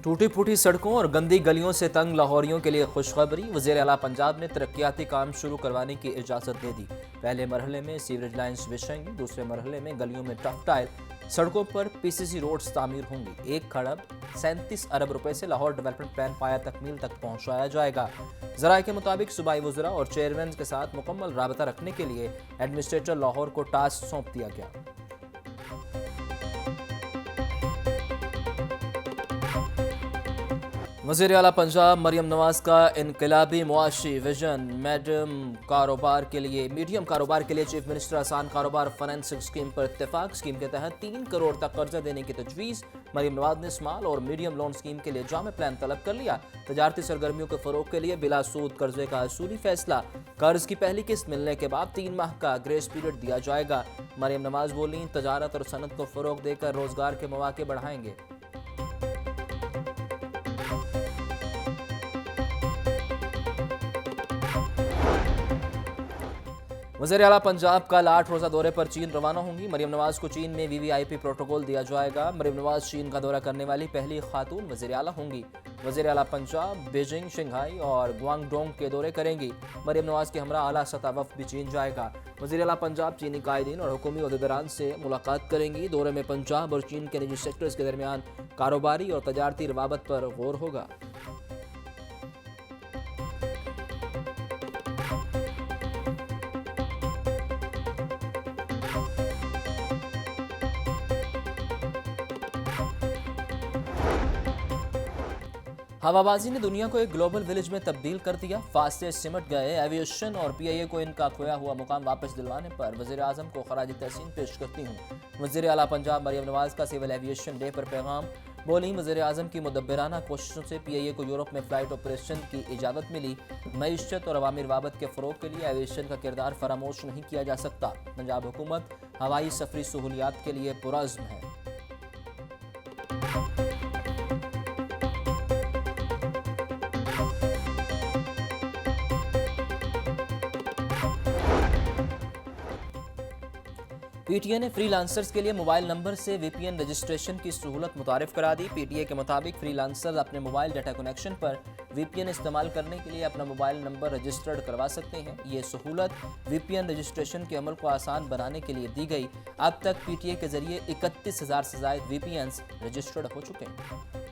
टूटी फूटी सड़कों और गंदी गलियों से तंग लाहौरियों के लिए खुशखबरी। वज़ीर आला पंजाब ने तरक्याती काम शुरू करवाने की इजाज़त दे दी। पहले मरहले में सीवरेज लाइन्स बिछेंगी, दूसरे मरहले में गलियों में टफ टाइल, सड़कों पर पीसीसी रोड्स तामीर होंगी। 1 खरब 37 अरब रुपए से लाहौर डेवलपमेंट प्लान पाया तकमील तक पहुंचाया जाएगा। ज़राए के मुताबिक सूबाई वज़रा और चेयरमैन के साथ मुकम्मल राबता रखने के लिए एडमिनिस्ट्रेटर लाहौर को टास्क सौंप दिया गया। वज़ीर आला पंजाब मरियम नवाज का इनकलाबी मुआशी विजन मीडियम कारोबार के लिए चीफ मिनिस्टर आसान कारोबार फाइनेंसिंग स्कीम पर इत्तेफाक। स्कीम के तहत 3 करोड़ तक कर्जा देने की तजवीज़। मरियम नवाज ने स्मॉल और मीडियम लोन स्कीम के लिए जामे प्लान तलब कर लिया। तजारती सरगर्मियों के फरोग के लिए बिला सूद कर्जे का असूली फैसला। कर्ज की पहली किस्त मिलने के बाद 3 माह का ग्रेस पीरियड दिया जाएगा। मरियम नवाज बोली, तजारत और सनत को फरोग देकर रोजगार के मौके बढ़ाएंगे। वज़ीर आला पंजाब कल 8 रोज़ा दौरे पर चीन रवाना होंगी। मरियम नवाज को चीन में वीवीआईपी प्रोटोकॉल दिया जाएगा। मरियम नवाज चीन का दौरा करने वाली पहली खातून वज़ीर आला होंगी। वज़ीर आला पंजाब बीजिंग, शंघाई और ग्वांगडोंग के दौरे करेंगी। मरियम नवाज के हमरा आला सतह वफ़द भी चीन जाएगा। वज़ीर आला पंजाब चीनी कायदीन और हुकूमी अहदेदारान से मुलाकात करेंगी। दौरे में पंजाब और चीन के निजी सेक्टर्स के दरमियान कारोबारी और तजारती रवाबत पर गौर होगा। हवाबाजी ने दुनिया को एक ग्लोबल विलेज में तब्दील कर दिया। फासले सिमट गए। एविएशन और पीआईए को इनका खोया हुआ मुकाम वापस दिलवाने पर वज़ीर आज़म को खराज तहसीन पेश करती हूँ। वज़ीर आला पंजाब मरियम नवाज का सिविल एविएशन डे पर पैगाम। बोली, वज़ीर आज़म की मुदब्बिराना कोशिशों से पीआईए को यूरोप में फ़्लाइट ऑपरेशन की इजाज़त मिली। मईशत और अवामी रवाबत के फ़रोग के लिए एविएशन का किरदार फरामोश नहीं किया जा सकता। पंजाब हुकूमत हवाई सफरी सहूलियात के लिए पुरअज़्म है। पीटीए ने फ्रीलांसर्स के लिए मोबाइल नंबर से वीपीएन रजिस्ट्रेशन की सहूलत मुतारिफ करा दी। पीटीए के मुताबिक फ्रीलांसर्स अपने मोबाइल डाटा कनेक्शन पर वीपीएन इस्तेमाल करने के लिए अपना मोबाइल नंबर रजिस्टर्ड करवा सकते हैं। ये सहूलत वीपीएन रजिस्ट्रेशन के अमल को आसान बनाने के लिए दी गई। अब तक पीटीए के जरिए 31,000 से ज़ायद वीपीएन्स रजिस्टर्ड हो चुके हैं।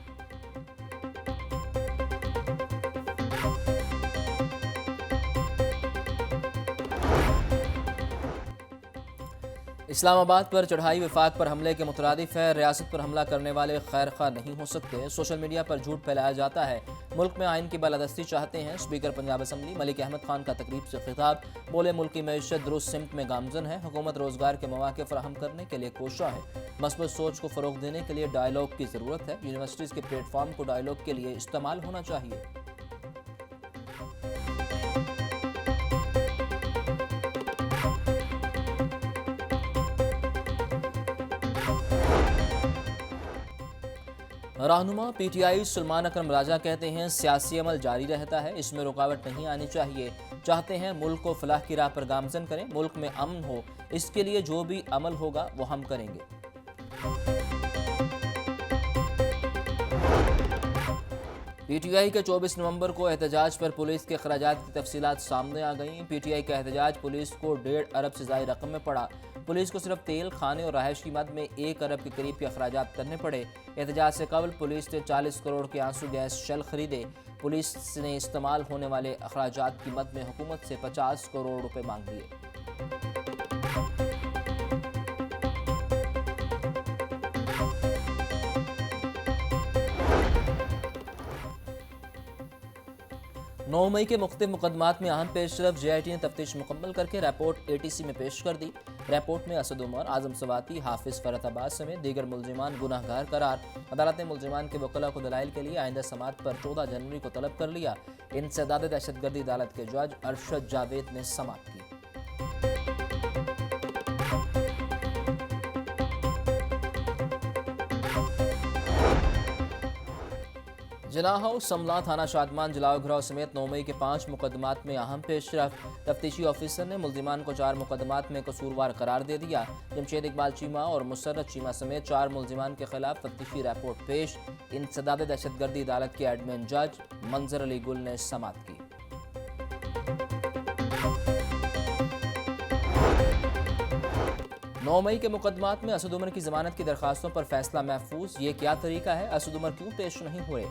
इस्लामाबाद पर चढ़ाई वफाक पर हमले के मुतरादिफ है। रियासत पर हमला करने वाले खैर खा नहीं हो सकते। सोशल मीडिया पर झूठ फैलाया जाता है। मुल्क में आइन की बालादस्ती चाहते हैं। स्पीकर पंजाब असम्बली मलिक अहमद खान का तकरीब से खिताब। बोले, मुल्क की मैशत दुरुस्त सिमत में गामजन है। हुकूमत रोजगार के मौके फराहम करने के लिए कोशा है। मस्बत सोच को फ़रोग देने के लिए डायलॉग की ज़रूरत है। यूनिवर्सिटीज़ के प्लेटफॉर्म को डायलॉग के लिए इस्तेमाल होना चाहिए। रहनुमा पीटीआई सुलेमान अकरम राजा कहते हैं, सियासी अमल जारी रहता है, इसमें रुकावट नहीं आनी चाहिए। चाहते हैं मुल्क को फलाह की राह पर गामजन करें, मुल्क में अमन हो। इसके लिए जो भी अमल होगा वो हम करेंगे। पीटीआई के 24 नवंबर को एहतजाज पर पुलिस के खराजात की तफसीलात सामने आ गई। पीटीआई का एहतजाज पुलिस को 1.5 अरब से ज़ायद रकम में पड़ा। पुलिस को सिर्फ तेल, खाने और रहायश की मद में 1 अरब के करीब के अखराजात करने पड़े। एहतजाज से कबल पुलिस ने 40 करोड़ के आंसू गैस शेल खरीदे। पुलिस ने इस्तेमाल होने वाले अखराजात की मद में हुकूमत से 50 करोड़ रुपए मांग लिए। नौ मई के मुख्तलिफ मुकदमात में अहम पेशरफ। JIT ने तफ्तीश मुकम्मल करके रिपोर्ट ATC में पेश कर दी। रिपोर्ट में असद उमर, आजम सवाती, हाफिज फरताबाद समेत दीगर मुलजिमान गुनाहगार करार। अदालत ने मुलजिमान के वकला को दलाइल के लिए आइंदा समात पर 14 जनवरी को तलब कर लिया। इंसदाद दहशतगर्दी अदालत के जज अरशद जावेद ने समात की। जिला हाउस समला थाना शादमान जलाओ घिराव समेत 9 मई के 5 मुकदमात में अहम पेशरफ। तफ्तीशी ऑफिसर ने मुलजिमान को 4 मुकदमात में कसूरवार करार दे दिया। जमशेद इकबाल चीमा और मुसर्रत चीमा समेत 4 मुलजिमान के खिलाफ तफ्तीशी रिपोर्ट पेश। इंसदाद दहशतगर्दी अदालत के एडमिन जज मंजर अली गुल ने समाअत की। 9 मई के मुकदमात में असद उमर की जमानत की दरखास्तों पर फैसला महफूज। ये क्या तरीका है, असद उमर क्यों पेश नहीं हुए?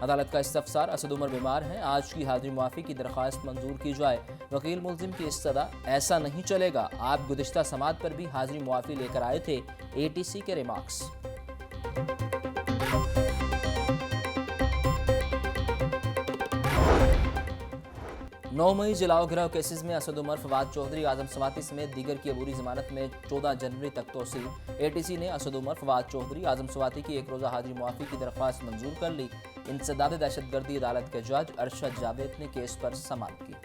अदालत का इस्तफसार, असद उमर बीमार हैं, आज की हाजिरी मुआफी की दरखास्त मंजूर की जाए। वकील मुलजिम की इस्तदा, ऐसा नहीं चलेगा, आप गुज़िश्ता समात पर भी हाजिरी मुआफी लेकर आए थे। ATC के रिमार्क्स। 9 मई जलाओ गिराव केसेस में असद उमर, फवाद चौधरी, आजम सवाती समेत दीगर की अबूरी जमानत में 14 जनवरी तक तोसी। ATC ने असद उमर, फवाद चौधरी, आजम सवाती की एक रोज़ा हाजिरी मुआफी की दरख्वास्त मंजूर कर ली। इंसदाद दहशतगर्दी अदालत के जज अरशद जावेद ने केस पर समाअत की।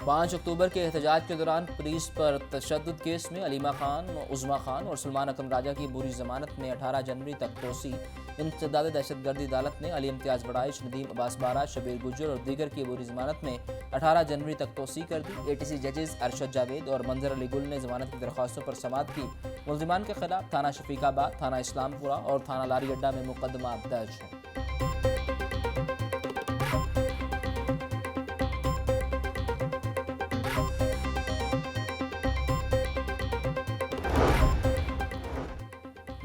5 अक्टूबर के एहतजाज के दौरान पुलिस पर तशद्दुद केस में अलीमा खान, उज़मा खान और सलमान अकरम राजा की बुरी जमानत में 18 जनवरी तक तोसी। इंसदाद दहशतगर्दी अदालत ने अली इम्तियाज़ बड़ाइश, नदीम अब्बास बारा, शबीर गुज्जर और दीगर की बुरी जमानत में 18 जनवरी तक तोसी कर दी। ATC जजेस अरशद जावेद और मंजर अली गुल ने जमानत की दरख्वास्तों पर समाअत की। मुलजिमान के खिलाफ थाना शफीकाबाद, थाना इस्लामपुरा और थाना लारी अड्डा में मुकदमा दर्ज है।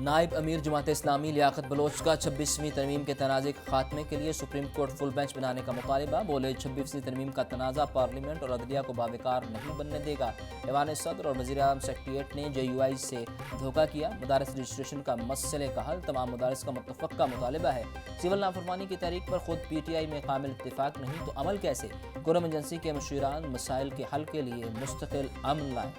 नायब अमीर जमात इस्लामी लियाकत बलोच का 26वीं तरमीम के तनाज़े के खात्मे के लिए सुप्रीम कोर्ट फुल बेंच बनाने का मुतालिबा। बोले 26वीं तरमीम का तनाज़ा पार्लियामेंट और अदलिया को बाविकार नहीं बनने देगा। ऐवान सदर और वज़ीर आज़म सेक्रेटेरिएट ने JUI से धोखा किया। मदारस रजिस्ट्रेशन का मसले का हल तमाम मदारस का मुतफ़क़ा मुतालिबा है। सिविल नाफरमानी की तहरीक पर खुद PTI में कामिल इत्तिफ़ाक़ नहीं तो अमल कैसे? कुरम एजेंसी के मशीरान मसाइल के हल के लिए मुस्तकिल अमल लाएँ।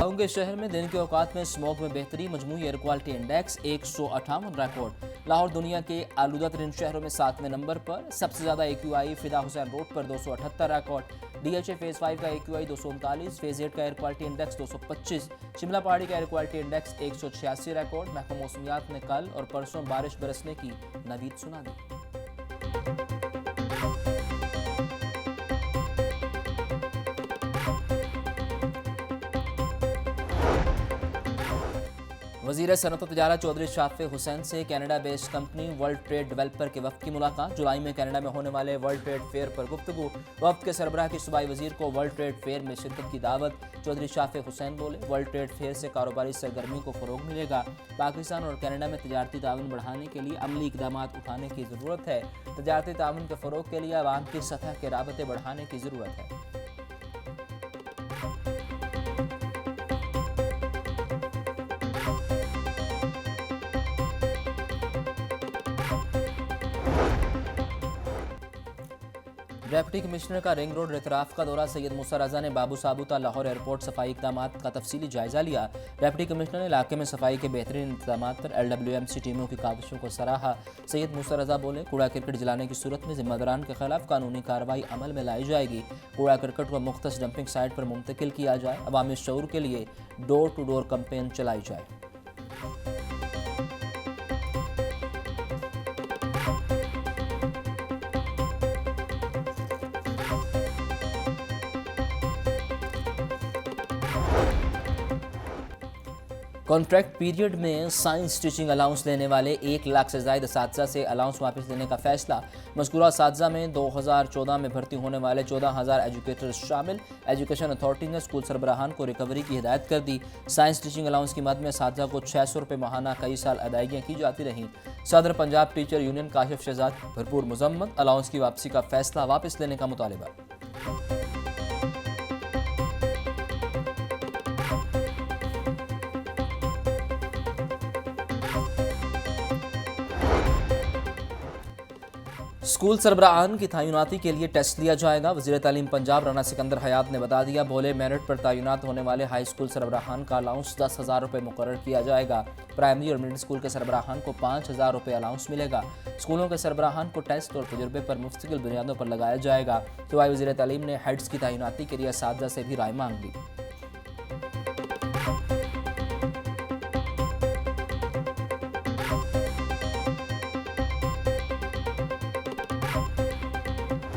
लाहौर के शहर में दिन के औकात में स्मोक में बेहतरी, मजमूई air quality index 158 record. Lahore दुनिया के आलूदा तरीन शहरों में 7वें नंबर पर। सबसे ज़्यादा AQI फिदा हुसैन रोड पर 278 रिकॉर्ड। DHA फेज़ 5 का AQI 239, फेज़ 8 का एयर क्वालिटी इंडेक्स 225, शिमला पहाड़ी का एयर क्वालिटी इंडेक्स 186 रिकॉर्ड। महकमा मौसमियात ने कल और परसों बारिश बरसने की नवीद सुना दी। वज़ीर सनअत व तिजारत चौधरी शाफे हुसैन से Canada based company world trade developer के वफ़द की मुलाकात। जुलाई में कनाडा में होने वाले वर्ल्ड ट्रेड फेयर पर गुफ्तगू। वफ़द के सरबराह की सूबाई वज़ीर को वर्ल्ड ट्रेड फेयर में शिरकत की दावत। चौधरी शाफे हुसैन बोले, वर्ल्ड ट्रेड फेयर से कारोबारी सरगर्मी को फ़रोग़ मिलेगा। पाकिस्तान और कनाडा में तजारती ताउन बढ़ाने के लिए अमली इक़दाम उठाने की ज़रूरत है। तजारती ताउन के फ़रोग़ के लिए अवाम की सतह के राबते बढ़ाने की ज़रूरत है। डेप्टी कमिश्नर का रिंग रोड रेतराफ का दौरा। सैयद मूसा रजा ने बाबू साबूता लाहौर एयरपोर्ट सफाई इक़दाम का तफसीली जायजा लिया। डेप्टी कमिश्नर ने इलाके में सफाई के बेहतरीन इंतजाम पर LWMC टीमों की काविशों को सराहा। सैयद मूसा रजा बोले, कूड़ा करकट जलाने की सूरत में जिम्मेदारान के खिलाफ कानूनी कार्रवाई अमल में लाई जाएगी। कूड़ा करकट को मुख्तस डंपिंग साइट पर मुंतकिल किया जाए। अवामी शऊर के लिए डोर टू डोर कैंपेन चलाई जाए। कॉन्ट्रैक्ट पीरियड में साइंस टीचिंग अलाउंस लेने वाले 1 लाख से ज़ायद असातिज़ा से अलाउंस वापस लेने का फैसला। मज़कूरा असातिज़ा में 2014 में भर्ती होने वाले 14,000 एजुकेटर्स शामिल। एजुकेशन अथॉरिटी ने स्कूल सरबराहान को रिकवरी की हिदायत कर दी। साइंस टीचिंग अलाउंस की मद में असातिज़ा को 600 रुपये माहाना कई साल अदायगियाँ की जाती रहीं। सदर पंजाब टीचर यूनियन काशिफ शहजाद भरपूर मजम्मत। अलाउंस की वापसी का फैसला वापस लेने का मुतालिबा। स्कूल सरबराहान की तैनाती के लिए टेस्ट लिया जाएगा। वज़ीर तालीम पंजाब राना सिकंदर हयात ने बता दिया, बोले मेरिट पर तैनात होने वाले हाई स्कूल सरबराहान का अलाउंस 10,000 रुपये मुकर्रर किया जाएगा। प्राइमरी और मिडिल स्कूल के सरबराहान को 5,000 रुपये अलाउंस मिलेगा। स्कूलों के सरबराहान को टेस्ट और तजुर्बे पर मुस्तकिल बुनियादों पर लगाया जाएगा। तो वज़ीर तालीम ने हेड्स की तैनाती के लिए असातिज़ा से भी राय मांग ली।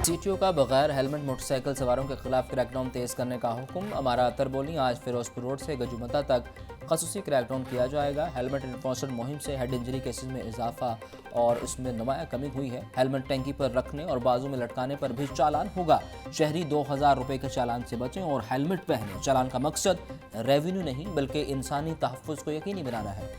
सीटीओ का बगैर हेलमेट मोटरसाइकिल सवारों के खिलाफ क्रैकडाउन तेज़ करने का हुक्म। अमारा अतर बोली, आज फिरोजपुर रोड से गजुमता तक खसूसी क्रैकडाउन किया जाएगा। हेलमेट इन्फोर्समेंट मुहिम से हेड इंजरी केसेस में इजाफा और इसमें नुमाया कमी हुई है। हेलमेट टैंकी पर रखने और बाजू में लटकाने पर भी चालान होगा। शहरी 2,000 रुपये के चालान से बचें और हेलमेट पहने। चालान का मकसद रेवेन्यू नहीं बल्कि इंसानी तहफ़्फ़ुज़ को यकीनी बनाना है।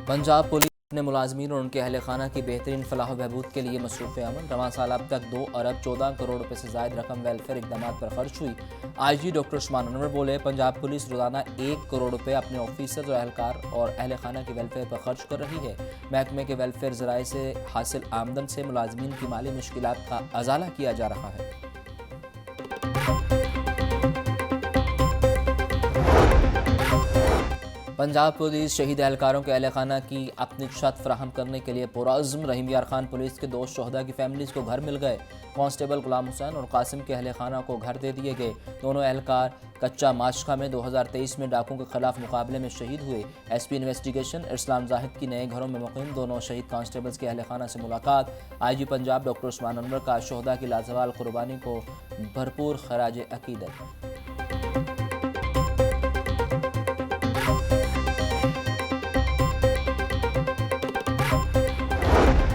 पंजाब पुलिस ने मुलाजमीन और उनके अहल खाना की बेहतरीन फलाह बहबूद के लिए मसरूफ़ अमल। रवां साल अब तक 2 अरब 14 करोड़ रुपए से ज़ायद रकम वेलफेयर इक़दामात पर खर्च हुई। IG डॉक्टर उस्मान अनवर बोले, पंजाब पुलिस रोज़ाना 1 करोड़ रुपए अपने ऑफिसर्स और एहलकार और अहल खाना के वेलफेयर पर खर्च कर रही है। महकमे के वेलफेयर ज़राए से हासिल आमदन से मुलाजमीन की माली मुश्किलात का अजाला किया जा रहा है। पंजाब पुलिस शहीद एहलकारों के अहल खाना की अपनी छत फराहम करने के लिए पुरअज़्म। रहीम यार खान पुलिस के 2 शहदा की फैमिलीज़ को घर मिल गए। कांस्टेबल गुलाम हुसैन और कासिम के अहल खाना को घर दे दिए गए। दोनों एहलकार कच्चा माशका में 2023 में डाकुओं के खिलाफ मुकाबले में शहीद हुए। SP इन्वेस्टिगेशन इस्लाम जाहिद की नए घरों में मुक़ीम दोनों शहीद कांस्टेबल्स के अहल खाना से मुलाकात। IG पंजाब डॉक्टर उस्मान अनवर का शहदा की लाजवाल कुर्बानी को भरपूर खराज अकीदत।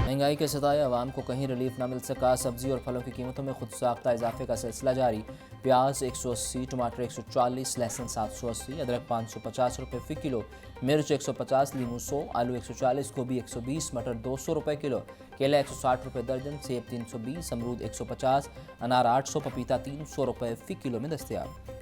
महंगाई के सताए अवाम को कहीं रिलीफ न मिल सका। सब्जी और फलों की कीमतों में खुद साख्ता इजाफे का सिलसिला जारी। प्याज 180, टमाटर 140, लहसुन 780, अदरक 550 रुपये फ़ी किलो, मिर्च 150, लीमू 100, आलू 140, गोभी 120, मटर 200 रुपये किलो, केला 160 रुपये दर्जन, सेब 320, अमरूद 150, अनार 800, पपीता 300 रुपये फ़ी किलो में दस्तयाब।